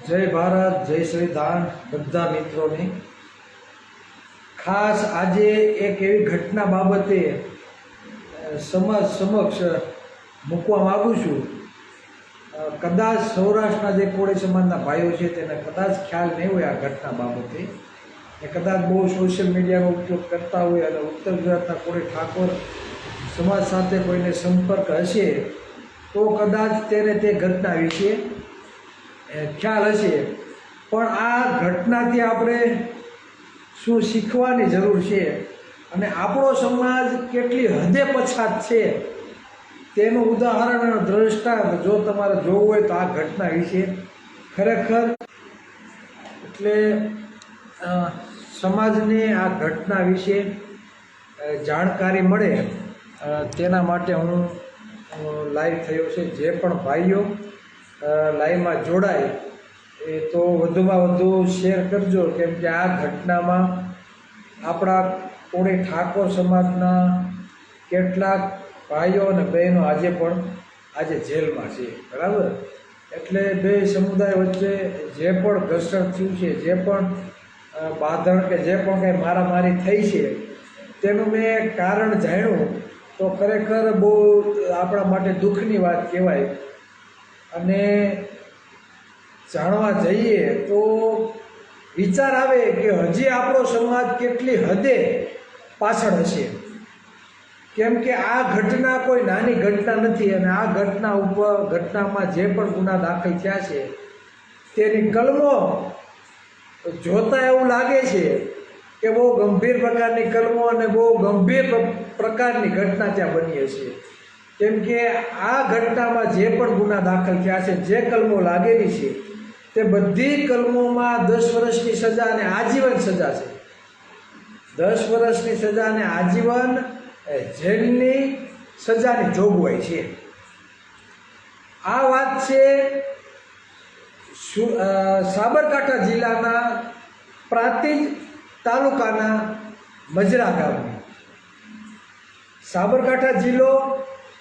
જય ભારત, જય સંવિધાન બધા મિત્રોને ખાસ આજે એક એવી ઘટના બાબતે સમાજ સમક્ષ મૂકવા માગું છું. કદાચ સૌરાષ્ટ્રના જે કોળી સમાજના ભાઈઓ છે તેને કદાચ ખ્યાલ નહીં હોય આ ઘટના બાબતે, એ કદાચ બહુ સોશિયલ મીડિયાનો ઉપયોગ કરતા હોય અને ઉત્તર ગુજરાતના કોળી ઠાકોર સમાજ સાથે કોઈને સંપર્ક હશે તો કદાચ તેને તે ઘટના વિશે ખ્યાલ હશે. પણ આ ઘટનાથી આપણે શું શીખવાની જરૂર છે અને આપણો સમાજ કેટલી હદે પછાત છે તેનું ઉદાહરણ અને દ્રષ્ટાંત જો તમારે જોવું હોય તો આ ઘટના વિશે ખરેખર એટલે સમાજને આ ઘટના વિશે જાણકારી મળે તેના માટે હું લાઈવ થયો છે. જે પણ ભાઈઓ લાઈવમાં જોડાય એ તો વધુમાં વધુ શેર કરજો, કેમ કે આ ઘટનામાં આપણા કોળી ઠાકોર સમાજના કેટલાક ભાઈઓ અને બહેનો આજે જેલમાં છે. બરાબર, એટલે બે સમુદાય વચ્ચે જે પણ ઘર્ષણ થયું છે, જે પણ બાંધણ કે જે પણ કંઈ મારામારી થઈ છે તેનું મેં કારણ જાણ્યું તો ખરેખર બહુ આપણા માટે દુઃખની વાત કહેવાય. અને જાણવા જઈએ તો વિચાર આવે કે હજી આપણો સમાજ કેટલી હદે પાછળ હશે, કેમ કે આ ઘટના કોઈ નાની ઘટના નથી. અને આ ઘટનામાં જે પણ ગુના દાખલ થયા છે તેની કલમો જોતા એવું લાગે છે કે બહુ ગંભીર પ્રકારની કલમો અને બહુ ગંભીર પ્રકારની ઘટના ત્યાં બની હશે. કેમ કે આ ઘટનામાં જે પણ ગુના દાખલ થયા છે, જે કલમો લાગેલી છે તે બધી કલમોમાં 10 વર્ષની સજા અને આજીવન સજા છે. 10 વર્ષની સજા અને આજીવન જેલની સજાની જોગવાઈ છે. આ વાત છે સાબરકાંઠા જિલ્લાના પ્રાંતિજ તાલુકાના મજરા ગામની. સાબરકાંઠા જિલ્લો,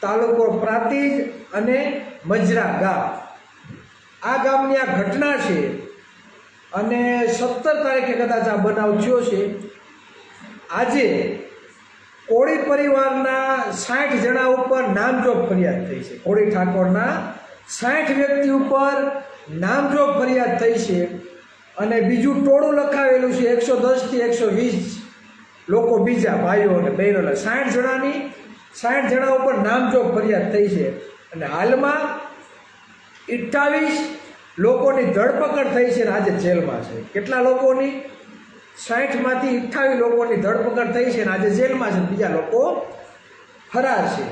તાલુકો પ્રાંતિજ અને મજરા ગામ, આ ગામની આ ઘટના છે. અને 17 તારીખે કદાચ આ બનાવ થયો છે. આજે કોળી પરિવારના 60 જણા ઉપર નામજોગ ફરિયાદ થઈ છે. કોળી ઠાકોરના 60 વ્યક્તિ ઉપર નામજોગ ફરિયાદ થઈ છે. અને બીજું ટોળું લખાવેલું છે 110 થી 120 લોકો, બીજા ભાઈઓ અને બહેનો, 60 જણા ઉપર નામજોગ ફરિયાદ થઈ છે. અને હાલમાં 28 લોકોની ધરપકડ થઈ છે અને આજે જેલમાં છે. કેટલા લોકોની? 60માંથી 28 લોકોની ધરપકડ થઈ છે અને આજે જેલમાં છે. બીજા લોકો ફરાર છે.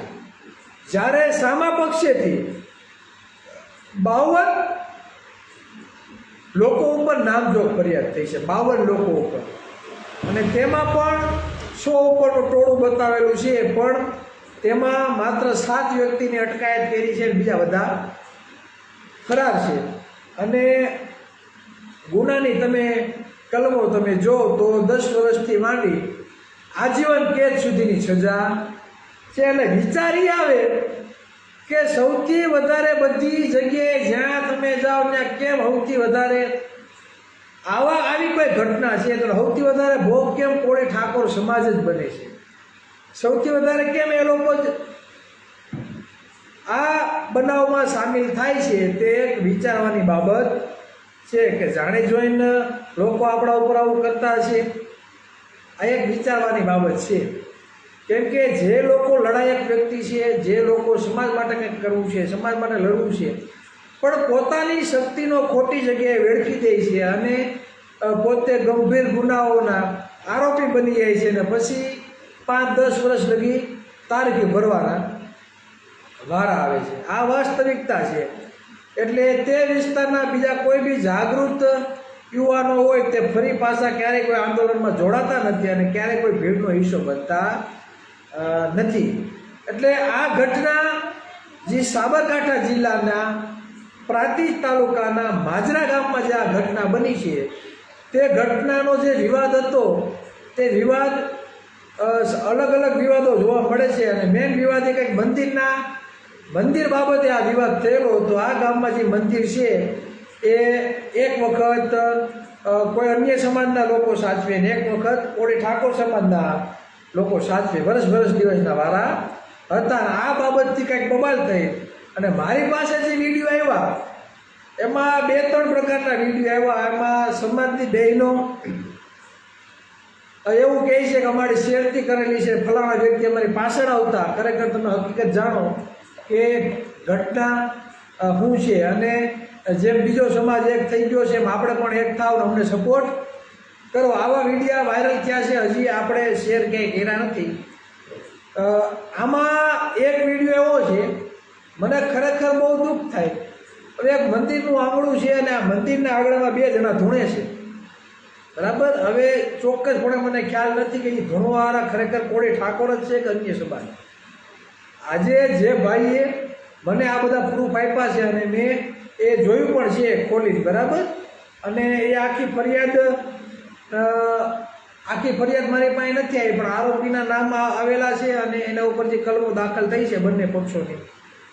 જ્યારે સામા પક્ષેથી 52 લોકો ઉપર નામજોગ ફરિયાદ થઈ છે, 52 લોકો ઉપર. અને તેમાં પણ 100 ઉપરનું ટોળું બતાવેલું છે, પણ તેમાં માત્ર 7 વ્યક્તિની અટકાયત કરી છે, બીજા બધા ફરાર છે. અને ગુનાની કલમો તમે જો તો 10 વર્ષથી માંડી આજીવન કેદ સુધીની સજા છે. એટલે વિચારી આવે કે સૌથી વધારે બધી જગ્યાએ જ્યાં તમે જાઓ ત્યાં કેમ સૌથી વધારે આવી કોઈ ઘટના છે તો સૌથી વધારે ભોગ કેમ કોળી ઠાકોર સમાજ જ બને છે? સૌથી વધારે કેમ એ લોકો જ આ બનાવમાં સામેલ થાય છે? તે એક વિચારવાની બાબત છે કે જાણી જોઈને લોકો આપણા ઉપર આવું કરતા છે. આ એક વિચારવાની બાબત છે. કેમ કે જે લોકો લડાયક વ્યક્તિ છે, જે લોકો સમાજ માટે કંઈક કરવું છે, સમાજ માટે લડવું છે, પણ પોતાની શક્તિનો ખોટી જગ્યાએ વેડફી દે છે અને પોતે ગંભીર ગુનાઓના આરોપી બની જાય છે અને પછી 5-10 વર્ષ લગી તારીખી ભરવાના વારા આવે છે. આ વાસ્તવિકતા છે. એટલે તે વિસ્તારના બીજા કોઈ બી જાગૃત યુવાનો હોય તે ફરી પાછા ક્યારેય કોઈ આંદોલનમાં જોડાતા નથી અને ક્યારેય કોઈ ભીડનો હિસ્સો બનતા નથી. એટલે આ ઘટના જે સાબરકાંઠા જિલ્લાના પ્રાંતિજ તાલુકાના માજરા ગામમાં જે આ ઘટના બની છે, તે ઘટનાનો જે વિવાદ હતો તે વિવાદ અલગ અલગ વિવાદો જોવા મળે છે. અને મેઇન વિવાદ એ કંઈક મંદિર બાબતે આ વિવાદ થયેલો હતો. આ ગામમાં જે મંદિર છે એ એક વખત કોઈ અન્ય સમાજના લોકો સાચવે ને એક વખત કોળી ઠાકોર સમાજના લોકો સાચવે. વર્ષ દિવસના વારા હતા. આ બાબતથી કંઈક બબાલ થઈ અને મારી પાસે જે વિડીયો આવ્યા એમાં 2-3 પ્રકારના વિડીયો આવ્યા. એમાં સમાજની બહેનો એવું કહે છે કે અમારી શેરતી કરેલી છે, ફલાણા વ્યક્તિ અમારી પાછળ આવતા. ખરેખર તમે હકીકત જાણો કે ઘટના શું છે, અને જેમ બીજો સમાજ એક થઈ ગયો છે એમ આપણે પણ એક થાવ ને અમને સપોર્ટ કરો. આવા વિડીયા વાયરલ થયા છે, હજી આપણે શેર ક્યાંય કર્યા નથી. આમાં એક વિડીયો એવો છે, મને ખરેખર બહુ દુઃખ થાય. હવે એક મંદિરનું આંગણું છે અને આ મંદિરના આંગણામાં 2 જણા ધૂણે છે, બરાબર. હવે ચોક્કસપણે મને ખ્યાલ નથી કે એ ધૂણવાવાળા ખરેખર કોળી ઠાકોર જ છે કે અન્ય સમાજ. આજે જે ભાઈએ મને આ બધા પ્રૂફ આપ્યા છે અને મેં એ જોયું પણ છે ખોલીને, બરાબર. અને એ આખી ફરિયાદ મારી પાસે નથી આવી, પણ આરોપીના નામ આવેલા છે અને એના ઉપરથી કલમો દાખલ થઈ છે બંને પક્ષોની.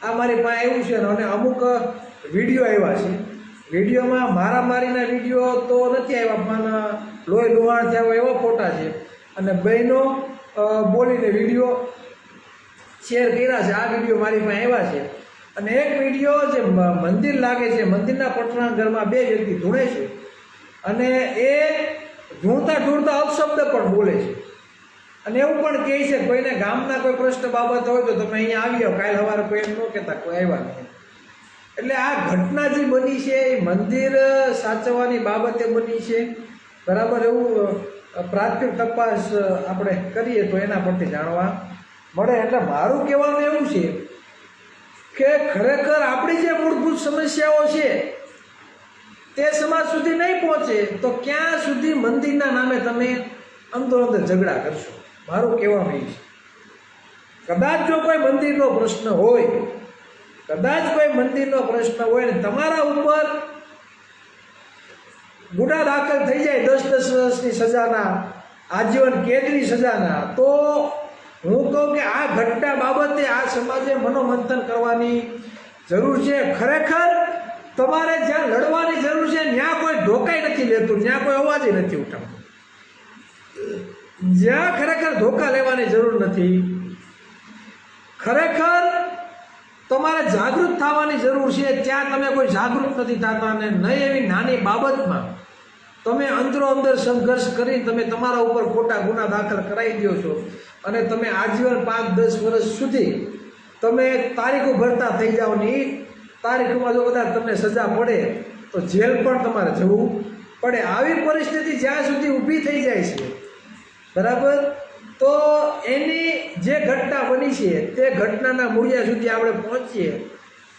આ મારી પાસે આવ્યું છે અને અમુક વિડીયો આવ્યા છે. વિડીયોમાં મારામારીના વિડીયો તો નથી આવ્યા, પણ લોહી લુહાણ થયા હોય એવા ફોટા છે અને બહેનો બોલીને વિડીયો શેર કર્યા છે. આ વિડીયો મારી પાસે આવ્યા છે. અને એક વિડીયો જે મંદિર લાગે છે, મંદિરના પટનાગરમાં 2 વ્યક્તિ ધૂણે છે અને એ ધૂણતા અપશબ્દ પણ બોલે છે અને એવું પણ કહે છે કોઈને ગામના કોઈ પ્રશ્ન બાબત હોય તો તમે અહીંયા આવી જાઓ, કાલે સવારે કોઈ એમ ન કહેતા કોઈ આવ્યા નહીં. એટલે આ ઘટના જે બની છે એ મંદિર સાચવવાની બાબતે બની છે, બરાબર. એવું પ્રાથમિક તપાસ આપણે કરીએ તો એના પરથી જાણવા મળે. એટલે મારું કહેવાનું એવું છે કે ખરેખર આપણી જે મૂળભૂત સમસ્યાઓ છે તે સમાજ સુધી નહીં પહોંચે તો ક્યાં સુધી મંદિરના નામે તમે અંદર ઝઘડા કરશો. મારું કહેવાનું એ છે, કદાચ જો કોઈ મંદિરનો પ્રશ્ન હોય, ને તમારા ઉપર ગુના દાખલ થઈ જાય 10 વર્ષની સજાના, આજીવન કેદની સજાના, તો હું કહું કે આ ઘટના બાબતે આ સમાજે મનોમંથન કરવાની જરૂર છે. ખરેખર તમારે જ્યાં લડવાની જરૂર છે ત્યાં કોઈ ધોકાઈ નથી લેતું, ત્યાં કોઈ અવાજ નથી ઉઠાવતું. જ્યાં ખરેખર ધોકા લેવાની જરૂર નથી, ખરેખર તમારે જાગૃત થવાની જરૂર છે, ત્યાં તમે કોઈ જાગૃત નથી થતા. અને નહીં એવી નાની બાબતમાં તમે અંદર સંઘર્ષ કરી તમે તમારા ઉપર ખોટા ગુના દાખલ કરાવી દો છો અને તમે આજીવન 5-10 વર્ષ સુધી તમે તારીખો ભરતા થઈ જાઓ ને એ તારીખોમાં જો કદાચ તમને સજા પડે તો જેલ પણ તમારે જવું પડે. આવી પરિસ્થિતિ જ્યાં સુધી ઊભી થઈ જાય છે, બરાબર, તો એની જે ઘટના બની છે તે ઘટનાના મૂળિયા સુધી આપણે પહોંચીએ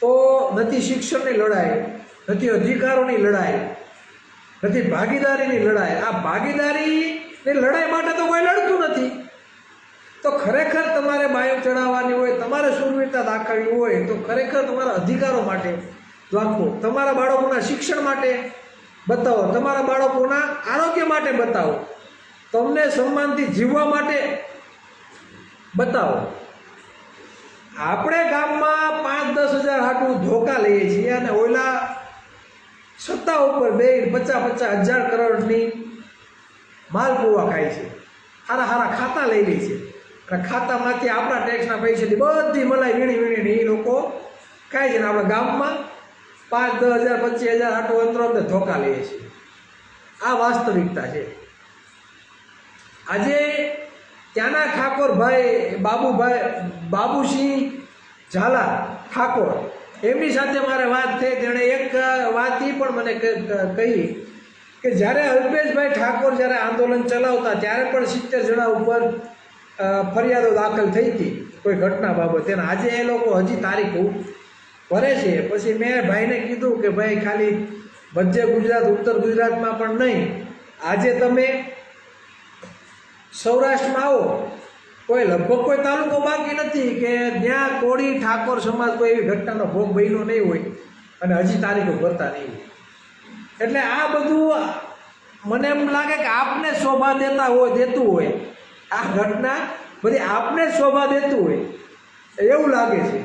તો નથી શિક્ષણની લડાઈ, નથી અધિકારોની લડાઈ, નથી ભાગીદારીની લડાઈ. આ ભાગીદારીની લડાઈ માટે તો કોઈ લડતું નથી. તો ખરેખર તમારે બાયો ચડાવવાની હોય, તમારે શૂરવીરતા દાખવવી હોય તો ખરેખર તમારા અધિકારો માટે રાખો, તમારા બાળકોના શિક્ષણ માટે બતાવો, તમારા બાળકોના આરોગ્ય માટે બતાવો, તમને સન્માનથી જીવવા માટે બતાવો. આપણે ગામમાં 5-10 હજાર હાટું ધોકા લઈએ છીએ અને ઓલા સત્તા ઉપર 50-50 હજાર કરોડની માલપુવા ખાય છે, સારા ખાતા લઈ લે છે અને ખાતામાંથી આપણા ટેક્સના પૈસાથી બધી મલાઈ વીણીને એ લોકો ખાય છે. ને આપણા ગામમાં 5-10 હજાર 25 હજાર હાટું અંદર ધોકા લઈએ છીએ. આ વાસ્તવિકતા છે. આજે ત્યાંના ઠાકોરભાઈ બાબુસિંહ ઝાલા ઠાકોર, એમની સાથે મારે વાત થઈ. તેણે એક વાત એ પણ મને કહી કે જ્યારે અલ્પેશભાઈ ઠાકોર જ્યારે આંદોલન ચલાવતા ત્યારે પણ 70 જણા ઉપર ફરિયાદો દાખલ થઈ હતી કોઈ ઘટના બાબતે. આજે એ લોકો હજી તારીખો ભરે છે. પછી મેં ભાઈને કીધું કે ભાઈ ખાલી મધ્ય ગુજરાત ઉત્તર ગુજરાતમાં પણ નહીં, આજે તમે સૌરાષ્ટ્રમાં આવો, લગભગ કોઈ તાલુકો બાકી નથી કે ત્યાં કોળી ઠાકોર સમાજ કોઈ એવી ઘટનાનો ભોગ બન્યો નહીં હોય અને હજી તારીખો ભરતા નહીં હોય. એટલે આ બધું મને એમ લાગે કે આપને શોભા દેતું હોય, આ ઘટના બધી આપને શોભા દેતું હોય એવું લાગે છે.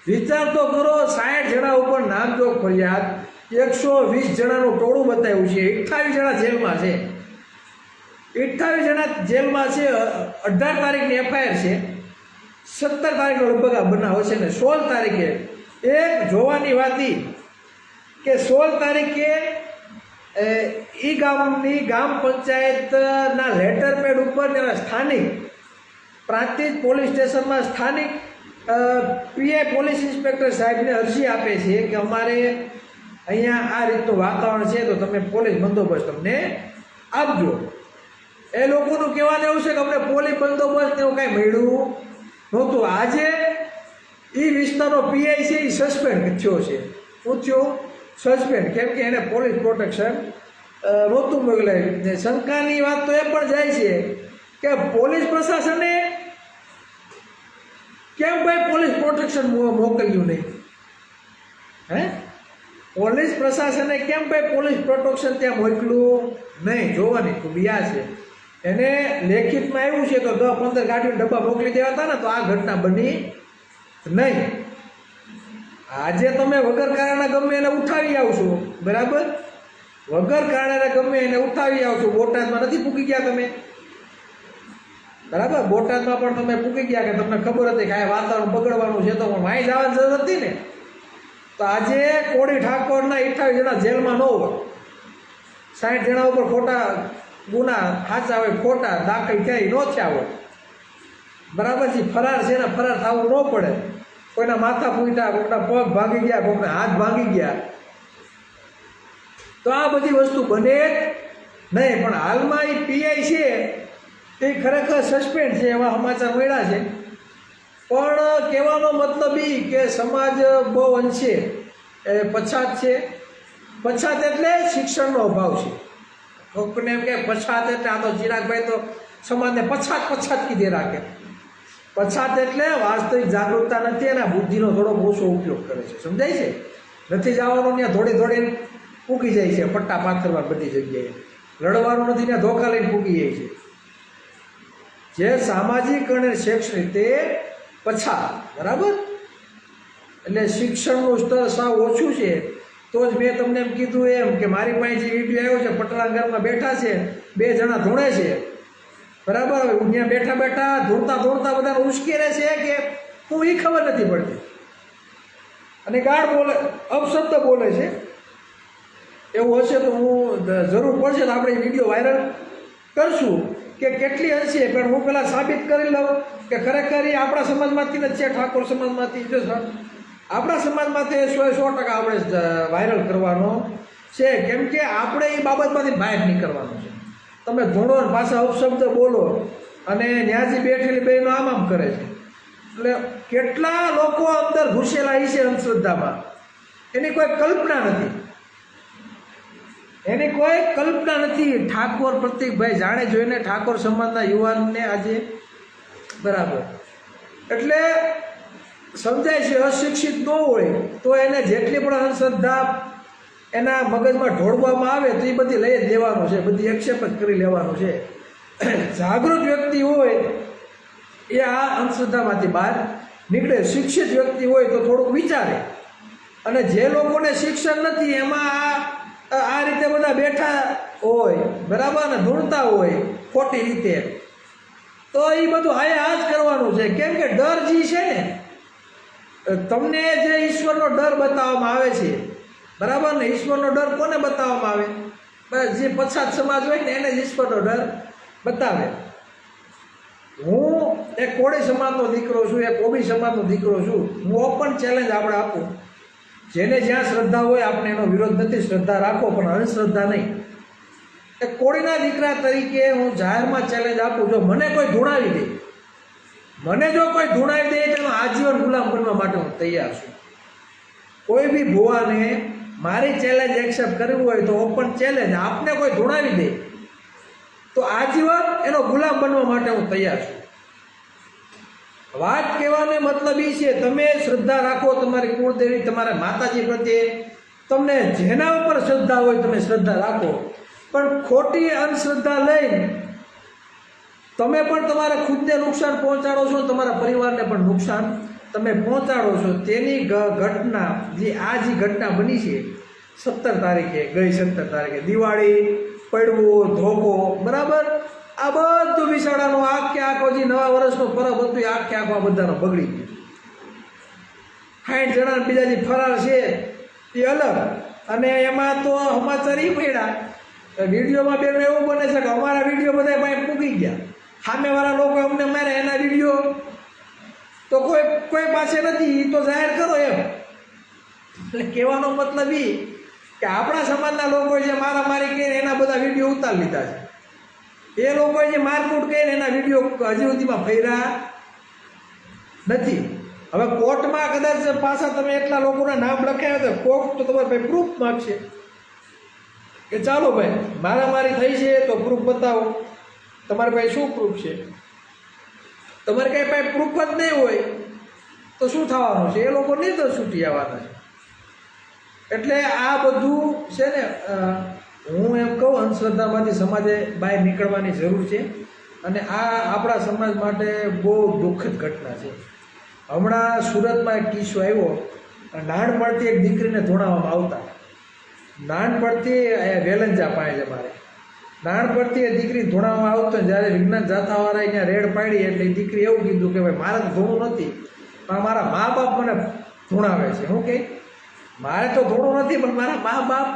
વિચાર તો કરો, 60 જણા ઉપર નામજોગ ફરિયાદ, 120 જણાનું ટોળું બતાવ્યું છે, 28 જણા જેલમાં છે, 28 જણા જેલમાં છે. 18 તારીખની એફઆઈઆર છે, 17 તારીખનો લગભગ આ બનાવ છે ને 16 તારીખે એક જોવાની વાત કે 16 તારીખે ઈ ગામની ગ્રામ પંચાયતના લેટર પેડ ઉપર તેના સ્થાનિક પ્રાંતિજ પોલીસ સ્ટેશનમાં સ્થાનિક પીઆઈ પોલીસ ઇન્સ્પેક્ટર સાહેબને અરજી આપે છે કે અમારે અહીંયા આ રીતનું વાતાવરણ છે તો તમે પોલીસ બંદોબસ્ત અમને આપજો. એ લોકોનું કહેવાનું એવું છે કે અમને પોલીસ બંદોબસ્ત એવું કાંઈ મળ્યું નહોતું. આજે એ વિસ્તારનો પીઆઈ છે એ સસ્પેન્ડ થયો છે. શું થયો? સસ્પેન્ડ. કેમ કે એને પોલીસ પ્રોટેક્શન નહોતું મોકલાયું. શંકાની વાત તો એ પણ જાય છે કે પોલીસ પ્રશાસને કેમ ભાઈ પોલીસ પ્રોટેક્શન મોકલ્યું નહીં? પોલીસ પ્રશાસને કેમ ભાઈ પોલીસ પ્રોટેક્શન ત્યાં મોકલ્યું નહીં? જોવાની ખૂબી આ છે. એને લેખિતમાં એવું છે તો 10-15 ગાડીઓ ડબ્બા મોકલી દેવા હતા ને તો આ ઘટના બની નહીં. આજે તમે વગર કારણે ગમે એને ઉઠાવી આવશો, બરાબર? વગર કારણે ગમે એને ઉઠાવી આવશો. બોટાદમાં નથી પૂકી ગયા તમે, બરાબર? બોટાદમાં પણ તમે પૂકી ગયા કે તમને ખબર હતી કે આ વાતાવરણ બગડવાનું છે તો પણ વાંઈ જવાની જરૂર હતી ને. તો આજે કોળી ઠાકોરના 28 જણા જેલમાં ન હોય, 60 જણા ઉપર ખોટા ગુના સાચા હોય ખોટા દાખલ ક્યાંય ન થયા હોય, બરાબર છે? ફરાર છે ને ફરાર થવું ન પડે. કોઈના માથા ફૂટ્યા, કોઈના પગ ભાંગી ગયા, કોઈના હાથ ભાંગી ગયા, તો આ બધી વસ્તુ બને નહીં. પણ હાલમાં એ પીઆઈ છે એ ખરેખર સસ્પેન્ડ છે એવા સમાચાર મળ્યા છે. પણ કહેવાનો મતલબ એ કે સમાજ બહુ અંશે પછાત છે. પછાત એટલે શિક્ષણનો અભાવ છે. લોકોને એમ કે પછાત એટલે આ તો ચિરાગભાઈ તો સમાજને પછાત કીધે રાખે. પછાત એટલે વાસ્તવિક જાગૃતતા નથી, એના બુદ્ધિનો થોડો ઓછો ઉપયોગ કરે છે. સમજાય છે? નથી જવાનું ત્યાં દોડીને પૂકી જાય છે, પટ્ટા પાથરવા બધી જગ્યાએ. લડવાનું નથી ત્યાં ધોકા લઈને પૂકી જાય છે. જે સામાજિક અને શૈક્ષણિક તે પછાત, બરાબર? એટલે શિક્ષણનું સ્તર સાવ ઓછું છે. તો જ મેં તમને એમ કીધું એમ કે મારી પાસે જે વિડીયો આવ્યો છે, પટલા ઘરમાં બેઠા છે, 2 જણા ધૂણે છે, બરાબર? ત્યાં બેઠા ધૂણતા બધાને ઉશ્કેરે છે કે હું એ ખબર નથી પડતી, અને ગાળ બોલે, અપશબ્દ બોલે છે. એવું હશે તો હું જરૂર પડશે તો આપણે વિડીયો વાયરલ કરશું કે કેટલી હશે. પણ હું પહેલાં સાબિત કરી લઉં કે ખરેખર એ આપણા સમાજમાંથી જ છે, ઠાકોર સમાજમાંથી જ. આપણા સમાજમાંથી 100% આપણે વાયરલ કરવાનો છે. કેમ કે આપણે એ બાબતમાંથી બહાર નીકળવાનું છે. તમે ધૂણો પાછા અપશબ્દ બોલો અને ન્યાજી બેઠેલી બહેનો આમ કરે છે. એટલે કેટલા લોકો અંદર ઘૂસેલા છે અંધશ્રદ્ધામાં, એની કોઈ કલ્પના નથી. ઠાકોર પ્રતિકભાઈ જાણે જોઈને ઠાકોર સમાજના યુવાનને આજે, બરાબર, એટલે સમજાય છે અશિક્ષિત ન હોય તો એને જેટલી પણ અંધશ્રદ્ધા એના મગજમાં ઢોળવામાં આવે તો એ બધી લઈ જ લેવાનું છે, બધી એક્સેપ્ટ જ કરી લેવાનું છે. જાગૃત વ્યક્તિ હોય એ આ અંધશ્રદ્ધામાંથી બહાર નીકળે. શિક્ષિત વ્યક્તિ હોય તો થોડુંક વિચારે. અને જે લોકોને શિક્ષણ નથી એમાં આ રીતે બધા બેઠા હોય, બરાબર, ને ધૂણતા હોય ખોટી રીતે, તો એ બધું આ જ કરવાનું છે. કેમ કે ડર જે છે ને, તમને જે ઈશ્વરનો ડર બતાવવામાં આવે છે, બરાબર ને? ઈશ્વરનો ડર કોને બતાવવામાં આવે? બસ જે પછાત સમાજ હોય ને એને જ ઈશ્વરનો ડર બતાવે. હું એક કોળી સમાજનો દીકરો છું, એક ઓબી સમાજનો દીકરો છું. હું ઓપન ચેલેન્જ આપણે આપું, જેને જ્યાં શ્રદ્ધા હોય આપણે એનો વિરોધ નથી, શ્રદ્ધા રાખો પણ અંધશ્રદ્ધા નહીં. એક કોળીના દીકરા તરીકે હું જાહેરમાં ચેલેન્જ આપું, જો મને કોઈ ધૂણાવી દે, તેનો આજીવન ગુલામ બનવા માટે હું તૈયાર છું. કોઈ બી ભુવાને મારી ચેલેન્જ એક્સેપ્ટ કરવી હોય તો ઓપન ચેલેન્જ, આપને કોઈ ધૂણાવી દે તો આજીવન એનો ગુલામ બનવા માટે હું તૈયાર છું. વાત કહેવાનો મતલબ એ છે, તમે શ્રદ્ધા રાખો તમારી કુળદેવી, તમારા માતાજી પ્રત્યે, તમને જેના ઉપર શ્રદ્ધા હોય તમે શ્રદ્ધા રાખો. પણ ખોટી અંધશ્રદ્ધા લઈને તમે પણ તમારા ખુદને નુકસાન પહોંચાડો છો, તમારા પરિવારને પણ નુકસાન તમે પહોંચાડો છો. તેની ઘટના જે ઘટના બની છે 17 તારીખે ગઈ 17 તારીખે દિવાળી પડવું ધોકો બરાબર આ બધું વિશાળાનું આખે આખો જે નવા વર્ષનો પરબ હતું એ આખે આખો આ બધાનો બગડી ગયું 60 જણા બીજા જે ફરાર છે એ અલગ અને એમાં તો સમાચાર એ પડ્યા વિડીયોમાં બેન એવું બને છે કે અમારા વિડીયો બધા પાસે પૂગી ગયા સામેવાળા લોકો અમને મારે એના વિડીયો તો કોઈ પાસે નથી તો જાહેર કરો એમ એટલે કહેવાનો મતલબ એ કે આપણા સમાજના લોકોએ જે મારામારી કરીને એના બધા વિડીયો ઉતારી લીધા છે એ લોકોએ જે મારકૂટ કરીને એના વિડીયો હજી સુધીમાં ફર્યા નથી હવે કોર્ટમાં કદાચ પાછા તમે એટલા લોકોના નામ લખાયા તો કોર્ટ તો તમારે ભાઈ પ્રૂફ માગશે કે ચાલો ભાઈ મારામારી થઈ છે તો પ્રૂફ બતાવો તમારે ભાઈ શું પ્રૂફ છે તમારે કંઈ ભાઈ પ્રૂફ જ નહીં હોય તો શું થવાનું છે એ લોકો નહીં તો છૂટી આવવાના છે એટલે આ બધું છે ને હું એમ કહું અંધશ્રદ્ધામાંથી સમાજે બહાર નીકળવાની જરૂર છે અને આ આપણા સમાજ માટે બહુ દુઃખદ ઘટના છે હમણાં સુરતમાં એક કિસ્સો આવ્યો નાનપણથી એક દીકરીને ધોણાવવામાં આવતા નાનપણથી વેલંજા પાય છે મારે નાનપણથી એ દીકરી ધોણાવવામાં આવતો જ્યારે વિજ્ઞાન જાથાવાળાએ ત્યાં રેડ પાડી એટલે એ દીકરી એવું કીધું કે ભાઈ મારે તો ધોણું નથી પણ મારા મા બાપ મને ધોણાવે છે હું કે મારે તો ધોણું નથી પણ મારા મા બાપ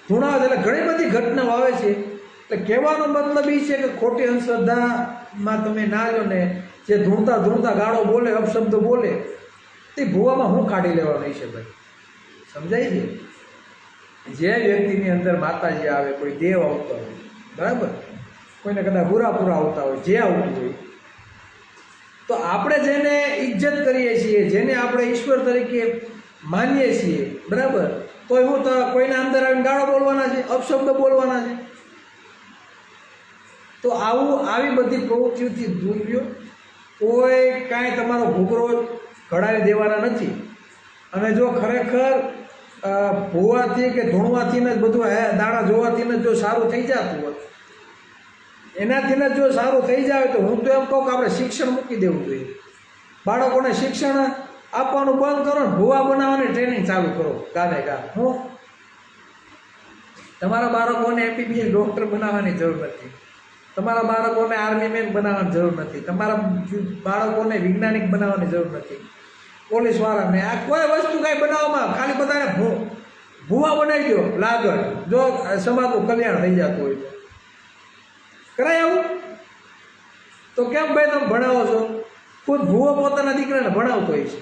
ધોણાવે છે એટલે ઘણી બધી ઘટનાઓ આવે છે એટલે કહેવાનો મતલબ એ છે કે ખોટી અંધશ્રદ્ધામાં તમે ના લો ને જે ધૂણતા ગાળો બોલે અપશબ્દ બોલે તે ભૂવામાં હું કાઢી લેવાનું છે ભાઈ સમજાય છે જે વ્યક્તિની અંદર માતાજી આવે કોઈ દેવ આવતા હોય બરાબર કોઈને કદાચ પૂરા આવતા હોય જે આવતું હોય તો આપણે જેને ઇજ્જત કરીએ છીએ જેને આપણે ઈશ્વર તરીકે માનીએ છીએ બરાબર તો હું તો કોઈના અંદર આવીને ગાળો બોલવાના છે અપશબ્દ બોલવાના છે તો આવી બધી પ્રવૃત્તિઓથી દૂર રહ્યો કોઈ કાંઈ તમારો ઘૂઘરો ઘડાવી દેવાના નથી અને જો ખરેખર ભૂવાથી કે ધૂણવાથી જ બધું દાણા જોવાથી જ જો સારું થઈ જતું હોય એનાથી જ જો સારું થઈ જાય તો હું તો એમ કહું કે આપણે શિક્ષણ મૂકી દેવું જોઈએ બાળકોને શિક્ષણ આપવાનું બંધ કરો ને ભૂવા બનાવવાની ટ્રેનિંગ ચાલુ કરો ગામે ગામ હું તમારા બાળકોને એમબીબીએસ ડૉક્ટર બનાવવાની જરૂર નથી તમારા બાળકોને આર્મીમેન બનાવવાની જરૂર નથી તમારા બાળકોને વૈજ્ઞાનિક બનાવવાની જરૂર નથી પોલીસવાળાને આ કોઈ વસ્તુ કાંઈ બનાવવામાં ખાલી બધાને ભૂવા બનાવી દો લાગડ જો સમાજનું કલ્યાણ થઈ જતું હોય તો કરાય આવું તો કેમ ભાઈ તમે ભણાવો છો ખુદ ભૂવો પોતાના દીકરાને ભણાવતો હોય છે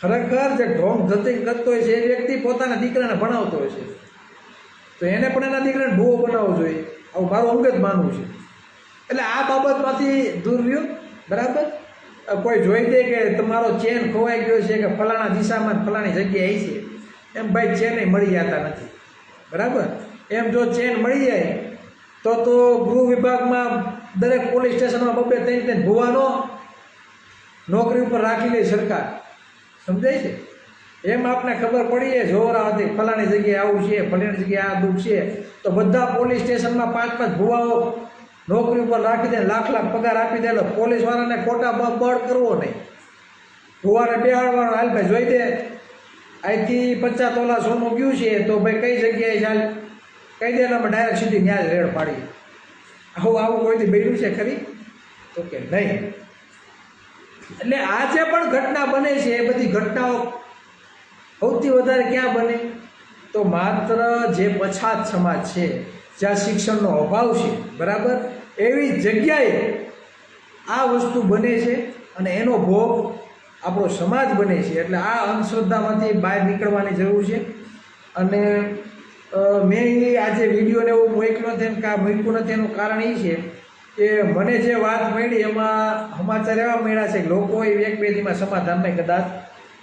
ખરેખર જે ઢોંગ ધતિંગ કરતો હોય છે એ વ્યક્તિ પોતાના દીકરાને ભણાવતો હોય છે તો એને પણ એના દીકરાને ભૂવો બનાવવો જોઈએ આવું મારું અંગત માનવું છે એટલે આ બાબતમાંથી દૂર રહ્યો બરાબર કોઈ જોઈ દે કે તમારો ચેન ખોવાઈ ગયો છે કે ફલાણા દિશામાં ફલાણી જગ્યાએ છે એમ ભાઈ ચેન મળી જતા નથી બરાબર એમ જો ચેન મળી જાય તો ગૃહ વિભાગમાં દરેક પોલીસ સ્ટેશનમાં 2-3 ભૂવાનો નોકરી ઉપર રાખી લે સરકાર સમજાય છે એમ આપને ખબર પડી જાય જોરા હતી ફલાણી જગ્યાએ આવું છે ફલાણી જગ્યાએ આ દુઃખ છે તો બધા પોલીસ સ્ટેશનમાં 5-5 ભૂવાઓ નોકરી ઉપર રાખી દે લાખ પગાર આપી દે એટલે પોલીસવાળાને ખોટા બળ કરવો નહીં ભૂવાને બેહાડવાનો હાલ ભાઈ જોઈ દે અહીંથી 50 તોલા સોનું ગયું છે તો ભાઈ કઈ જગ્યાએ ચાલ કહી દે અમે ડાયરેક્ટ સીધી ન્યાય રેડ પાડી આવું કોઈથી બન્યું છે ખરી તો કે નહીં એટલે આ જે પણ ઘટના બને છે એ બધી ઘટનાઓ સૌથી વધારે ક્યાં બને તો માત્ર જે પછાત સમાજ છે જ્યાં શિક્ષણનો અભાવ છે બરાબર એવી જગ્યાએ આ વસ્તુ બને છે અને એનો ભોગ આપણો સમાજ બને છે એટલે આ અંધશ્રદ્ધામાંથી બહાર નીકળવાની જરૂર છે અને મેં આજે વિડીયોને એવું મૂક્યો નથી મૂક્યું નથી એનું કારણ એ છે કે મને જે વાત મળી એમાં સમાચાર એવા મળ્યા છે કે લોકો એ 1-2 દીમાં સમાધાનમાં કદાચ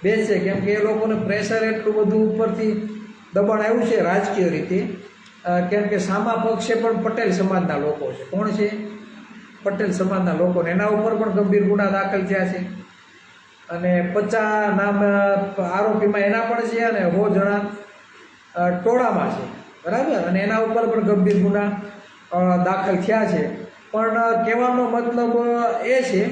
બેસે કેમ કે એ લોકોને પ્રેશર એટલું બધું ઉપરથી દબાણ આવ્યું છે રાજકીય રીતે કેમ કે સામા પક્ષે પણ પટેલ સમાજના લોકો છે કોણ છે પટેલ સમાજના લોકોને એના ઉપર પણ ગંભીર ગુના દાખલ થયા છે અને 50 નામ આરોપીમાં એના પણ છે અને 100 જણા ટોળામાં છે બરાબર અને એના ઉપર પણ ગંભીર ગુના દાખલ થયા છે પણ કહેવાનો મતલબ એ છે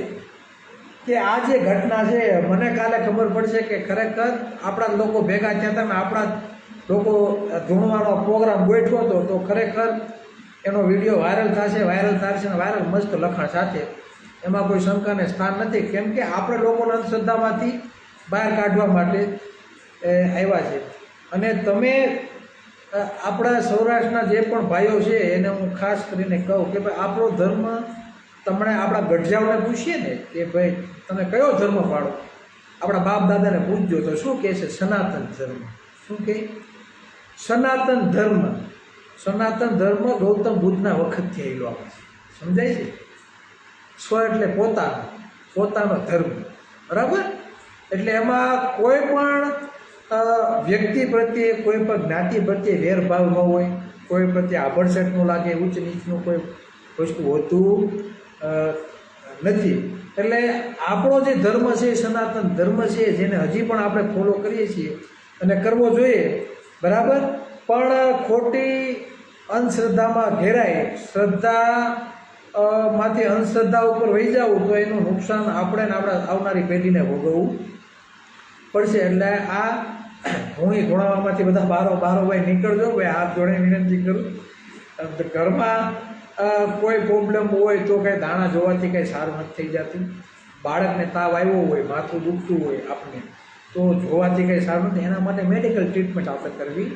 કે આ જે ઘટના છે મને કાલે ખબર પડશે કે ખરેખર આપણા લોકો ભેગા થયા હતા ને આપણા લોકો ધૂણવાનો પ્રોગ્રામ ગોઠવો હતો તો ખરેખર એનો વિડીયો વાયરલ થશે અને વાયરલ મસ્ત લખાણ સાથે, એમાં કોઈ શંકાને સ્થાન નથી. કેમ કે આપણે લોકોને અંધશ્રદ્ધામાંથી બહાર કાઢવા માટે આવ્યા છે. અને તમે આપણા સૌરાષ્ટ્રના જે પણ ભાઈઓ છે એને હું ખાસ કરીને કહું કે ભાઈ આપણો ધર્મ, તમને આપણા ગઢિયાઓને પૂછીએ ને કે ભાઈ તમે કયો ધર્મ પાડો, આપણા બાપ દાદાને પૂછજો તો શું કહે છે? સનાતન ધર્મ. શું કહે? સનાતન ધર્મ. સનાતન ધર્મ ગૌતમ બુદ્ધના વખતથી આવેલો આપણે, સમજાય છે? સ્વ એટલે પોતાનો ધર્મ, બરાબર? એટલે એમાં કોઈ પણ વ્યક્તિ પ્રત્યે, કોઈ પણ જ્ઞાતિ પ્રત્યે વેરભાવ ન હોય, કોઈ પ્રત્યે આભડછટનું લાગે, ઉચ્ચ નીચનું કોઈ વસ્તુ હોતું નથી. એટલે આપણો જે ધર્મ છે, સનાતન ધર્મ છે, જેને હજી પણ આપણે ફોલો કરીએ છીએ અને કરવો જોઈએ, બરાબર? પણ ખોટી અંધશ્રદ્ધામાં ઘેરાય, માંથી અંધશ્રદ્ધા ઉપર વહી જવું તો એનું નુકસાન આપણે ને આપણા આવનારી પેઢીને ભોગવવું પડશે. એટલે આ હું એ ઘોડામાંથી બધા બારો ભાઈ નીકળજો. ભાઈ હાથ જોડે વિનંતી કરું, ઘરમાં કોઈ પ્રોબ્લેમ હોય તો કંઈ દાણા જોવાથી કંઈ સારું નથી થઈ જતું. બાળકને તાવ આવ્યો હોય, માથું દુખતું હોય આપણે, તો જોવાથી કંઈ સારું નથી. એના માટે મેડિકલ ટ્રીટમેન્ટ આપણે કરવી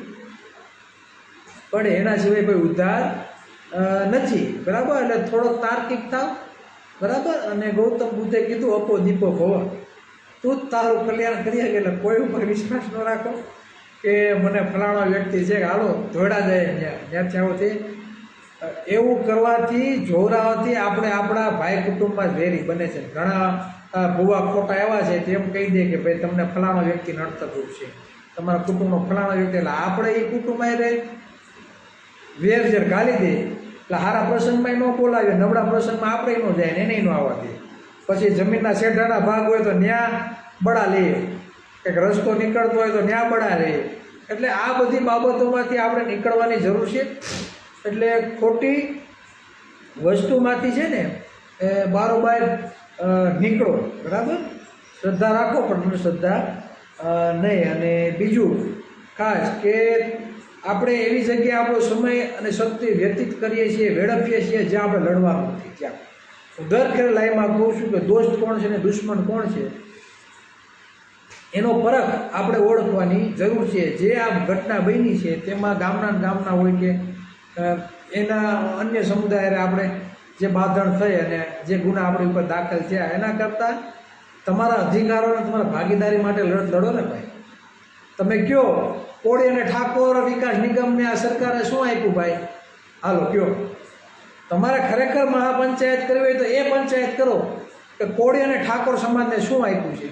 પડે, એના સિવાય કોઈ ઉદ્ધાર નથી, બરાબર? એટલે થોડોક તાર્કિક થાવ, બરાબર? અને ગૌતમ બુદ્ધે કીધું અપો દીપો ભવ, તું જ તારું કલ્યાણ કરીએ. એટલે કોઈ ઉપર વિશ્વાસ ન રાખો કે મને ફલાણો વ્યક્તિ છે કે હાલો ધોડા જાય જ્યાંથી આવો તે. એવું કરવાથી, જોરાવાથી આપણે આપણા ભાઈ કુટુંબમાં વેરી બને છે. ઘણા ભૂવા ખોટા એવા છે તેમ કહી દે કે ભાઈ તમને ફલાણો વ્યક્તિ નડતરરૂપ છે, તમારા કુટુંબનો ફલાણો વ્યક્તિ. એટલે આપણે એ કુટુંબમાં રહે વેર ઝેર ગાલી દે. એટલે સારા પ્રસંગમાં ન બોલાવે, નબળા પ્રસંગમાં આપણે ન જાય ને એને ન આવવા દે. પછી જમીનના શેઢાના ભાગ હોય તો ન્યા બળા લે, કંઈક રસ્તો નીકળતો હોય તો ન્યા બળા લે. એટલે આ બધી બાબતોમાંથી આપણે નીકળવાની જરૂર છે. એટલે ખોટી વસ્તુમાંથી છે ને એ બારોબાર નીકળો, બરાબર? શ્રદ્ધા રાખો પણ શ્રદ્ધા નહીં. અને બીજું ખાસ કે આપણે એવી જગ્યાએ આપણો સમય અને શક્તિ વ્યતીત કરીએ છીએ, વેડફીએ છીએ જ્યાં આપણે લડવાનું નથી. ત્યાં હું દર ખેર લાઈમાં કહું છું કે દોસ્ત કોણ છે ને દુશ્મન કોણ છે એનો ફરક આપણે ઓળખવાની જરૂર છે. જે આ ઘટના બની છે તેમાં ગામના હોય કે એના અન્ય સમુદાયને આપણે જે બાંધણ થઈ અને જે ગુના આપણી ઉપર દાખલ થયા, એના કરતાં તમારા અધિકારો અને તમારા ભાગીદારી માટે લડો ને ભાઈ. તમે કયો કોળી અને ઠાકોર વિકાસ નિગમને આ સરકારે શું આપ્યું ભાઈ? હાલો કયો. તમારે ખરેખર મહાપંચાયત કરવી હોય તો એ પંચાયત કરો કે કોળી અને ઠાકોર સમાજને શું આપ્યું છે.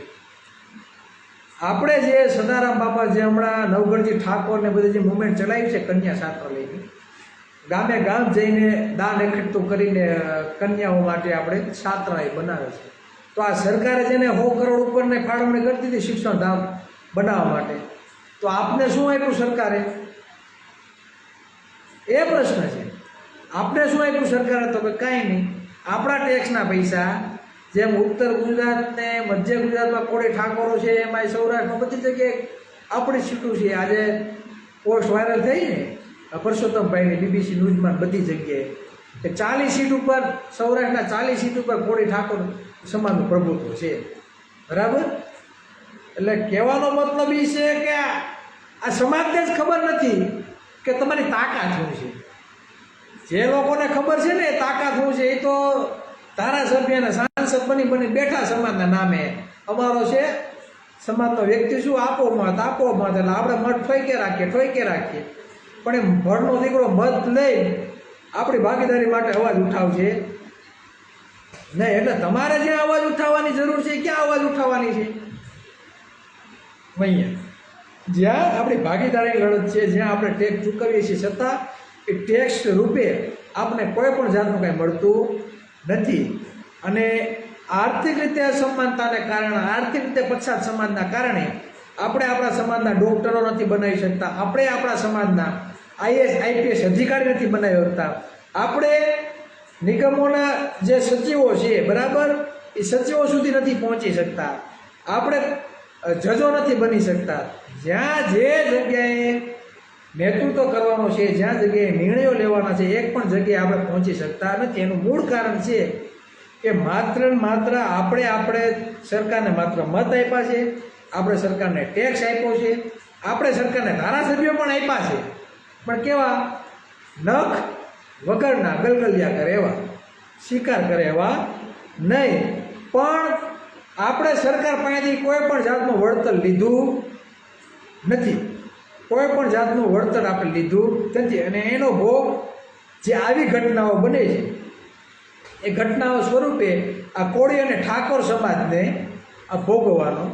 આપણે જે સદારામ બાપા જે હમણાં નવગઢજી ઠાકોરને બધી જે મુવમેન્ટ ચલાવી છે કન્યા છાત્ર લઈને, ગામે ગામ જઈને દાન એકઠું કરીને કન્યાઓ માટે આપણે છાત્રાલય બનાવે છે. તો આ સરકારે જેને 100 કરોડ ઉપરને ફાળવણી કરતી હતી શિક્ષણ ધામ બનાવવા માટે, તો આપને શું આપ્યું સરકારે? એ પ્રશ્ન છે. આપને શું આપ્યું સરકારે? તો કે કાંઈ નહીં. આપણા ટેક્સના પૈસા, જેમ ઉત્તર ગુજરાત ને મધ્ય ગુજરાતમાં કોળી ઠાકોરો છે, એમાં સૌરાષ્ટ્રમાં બધી જગ્યાએ આપણી સીટું છે. આજે પોસ્ટ વાયરલ થઈ ને પરસોત્તમભાઈની BBC ન્યૂઝમાં બધી જગ્યાએ કે 40 સીટ ઉપર, સૌરાષ્ટ્રના 40 સીટ ઉપર કોળી ઠાકોર સમાજનું પ્રભુત્વ છે, બરાબર? એટલે કહેવાનો મતલબ એ છે કે આ સમાજને જ ખબર નથી કે તમારી તાકાત શું છે. જે લોકોને ખબર છે ને એ તાકાત શું છે, એ તો ધારાસભ્યના સાંસદ બની બેઠા સમાજના નામે. અમારો છે સમાજનો વ્યક્તિ શું આપો મત, એટલે આપણે મત ઠોકે રાખીએ. પણ એ ભણનો દીકરો મત લઈ આપણી ભાગીદારી માટે અવાજ ઉઠાવશે નહીં. એટલે તમારે જ્યાં અવાજ ઉઠાવવાની જરૂર છે, ક્યાં અવાજ ઉઠાવવાની છે? અહીંયા જ્યાં આપણી ભાગીદારી લડત છે, જ્યાં આપણે ટેક્સ ચૂકવીએ છીએ છતાં એ ટેક્સ રૂપે આપણે કોઈ પણ જાતનું કાંઈ મળતું નથી. અને આર્થિક રીતે અસમાનતાને કારણે, આર્થિક રીતે પછાત સમાજના કારણે આપણે આપણા સમાજના ડૉક્ટરો નથી બનાવી શકતા, આપણે આપણા સમાજના IAS IPS અધિકારી નથી બનાવી શકતા, આપણે નિગમોના જે સચિવો છે, બરાબર, એ સચિવો સુધી નથી પહોંચી શકતા, આપણે જજો નથી બની શકતા. જ્યાં જે જગ્યાએ નેતૃત્વ કરવાનો છે, જ્યાં જગ્યાએ નિર્ણયો લેવાના છે, એક પણ જગ્યાએ આપણે પહોંચી શકતા નથી. એનું મૂળ કારણ છે કે માત્ર ને માત્ર આપણે સરકારને માત્ર મત આપ્યા છે, આપણે સરકારને ટેક્સ આપ્યો છે, આપણે સરકારને ધારાસભ્યો પણ આપ્યા છે, પણ કેવા નખ વગરના ગલગલિયા કરે એવા, સ્વીકાર કરે એવા નહીં. પણ આપણે સરકાર પાસેથી કોઈ પણ જાતનું વળતર લીધું નથી, કોઈ પણ જાતનું વળતર આપણે લીધું નથી. અને એનો ભોગ જે આવી ઘટનાઓ બને છે એ ઘટનાઓ સ્વરૂપે આ કોળી અને ઠાકોર સમાજને આ ભોગવવાનો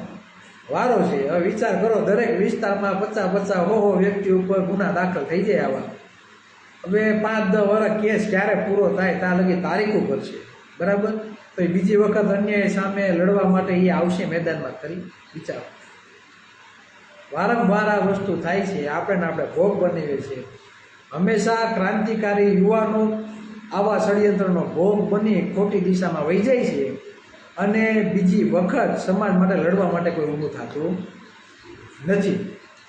વારો છે. હવે વિચાર કરો, દરેક વિસ્તારમાં 50-50 હો વ્યક્તિ ઉપર ગુના દાખલ થઈ જાય આવા. હવે 5-10 વર્ષ કેસ ક્યારે પૂરો થાય ત્યાં લગી તારીખ ઉપર છે, બરાબર. તો એ બીજી વખત અન્યાય સામે લડવા માટે એ આવશે મેદાનમાં, કરી વિચારો. વારંવાર આ વસ્તુ થાય છે, આપણે ભોગ બનીએ છીએ. હંમેશા ક્રાંતિકારી યુવાનો આવા ષડયંત્રનો ભોગ બની ખોટી દિશામાં વહી જાય છે અને બીજી વખત સમાજ માટે લડવા માટે કોઈ ઊભું થતું નથી.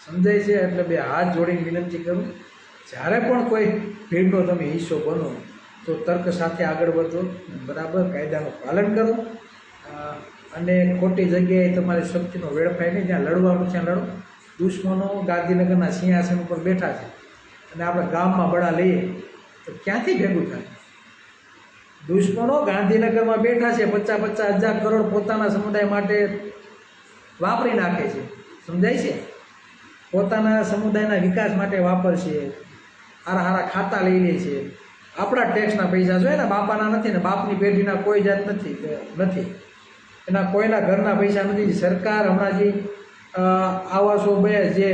સમજાય છે? એટલે બે હાથ જોડીને વિનંતી કરું, જ્યારે પણ કોઈ ભીડનો તમે હિસ્સો બનો તો તર્ક સાથે આગળ વધો, બરાબર, કાયદાનું પાલન કરો અને ખોટી જગ્યાએ તમારી શક્તિનો વેડફાય નહીં. જ્યાં લડવાનું ત્યાં લડો. દુશ્મનો ગાંધીનગરના સિંહાસન ઉપર બેઠા છે અને આપણે ગામમાં બળા લઈએ તો ક્યાંથી ભેગું થાય? દુશ્મનો ગાંધીનગરમાં બેઠા છે, 50-50 હજાર કરોડ પોતાના સમુદાય માટે વાપરી નાખે છે. સમજાય છે? પોતાના સમુદાયના વિકાસ માટે વાપરશે, હારા ખાતા લઈ લે છે. આપણા ટેક્સના પૈસા જોઈએ ને, બાપાના નથી ને, બાપની પેઢીના કોઈ જાત નથી, એના કોઈના ઘરના પૈસા નથી. સરકાર હમણાં જે આવાસો બે જે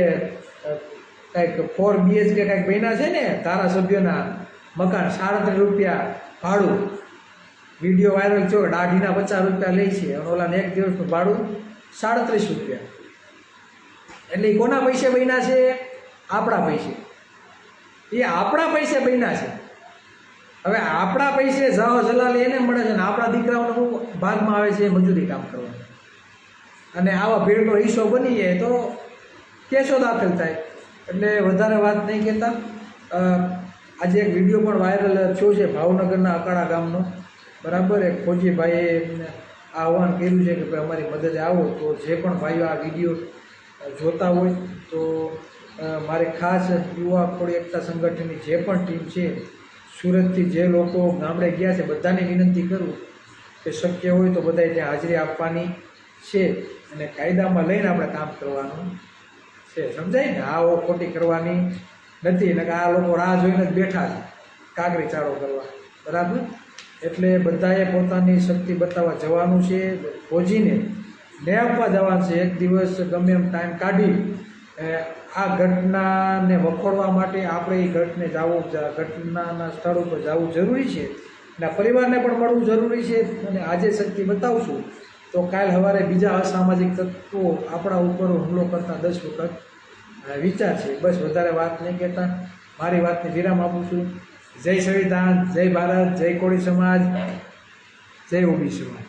કંઈક 4 BHK કંઈક બન્યા છે ને ધારાસભ્યોના મકાન, 37 રૂપિયા ભાડું. વિડીયો વાયરલ થયો, દાઢીના 50 રૂપિયા લે છે અને ઓલાને એક દિવસનું ભાડું 37 રૂપિયા. એટલે એ કોના પૈસે બન્યા છે? આપણા પૈસે. એ આપણા પૈસે બન્યા છે. હવે આપણા પૈસે જાઓ જલાલ એને મળે છે ને આપણા દીકરાઓને શું ભાગમાં આવે છે? મજૂરી કામ કરવાનું. અને આવા ભીડનો હિસ્સો બની જાય તો કેસો દાખલ થાય. એટલે વધારે વાત નહીં કહેતા, આજે એક વિડીયો પણ વાયરલ થયો છે ભાવનગરના અકાળા ગામનો, બરાબર. એક ફોજીભાઈએ આહવાન કર્યું છે કે ભાઈ અમારી મદદે આવો. તો જે પણ ભાઈઓ આ વિડીયો જોતા હોય તો મારી ખાસ યુવા કોળી એકતા સંગઠનની જે પણ ટીમ છે, સુરતથી જે લોકો ગામડે ગયા છે, બધાને વિનંતી કરું કે શક્ય હોય તો બધાએ ત્યાં હાજરી આપવાની છે અને કાયદામાં લઈને આપણે કામ કરવાનું છે. સમજાય ને? આવો ખોટી કરવાની નથી. ને આ લોકો રાહ જોઈને જ બેઠા છે કાગરી ચાળો કરવા, બરાબર. એટલે બધાએ પોતાની શક્તિ બતાવવા જવાનું છે. ફોજીને ન્યાય આપવા જવાનું છે. એક દિવસ ગમે એમ ટાઈમ કાઢી આ ઘટનાને વખોડવા માટે આપણે એ ઘટનાના સ્થળ ઉપર જવું જરૂરી છે અને પરિવારને પણ મળવું જરૂરી છે. અને આજે શક્તિ બતાવશું તો કાલ સવારે બીજા અસામાજિક તત્વો આપણા ઉપર હુમલો કરતા 10 વખત વિચાર છે. બસ વધારે વાત નહીં કહેતા મારી વાતને વિરામ આપું છું. જય સંવિધાન, જય ભારત, જય કોળી સમાજ, જય ઓબી સમાજ.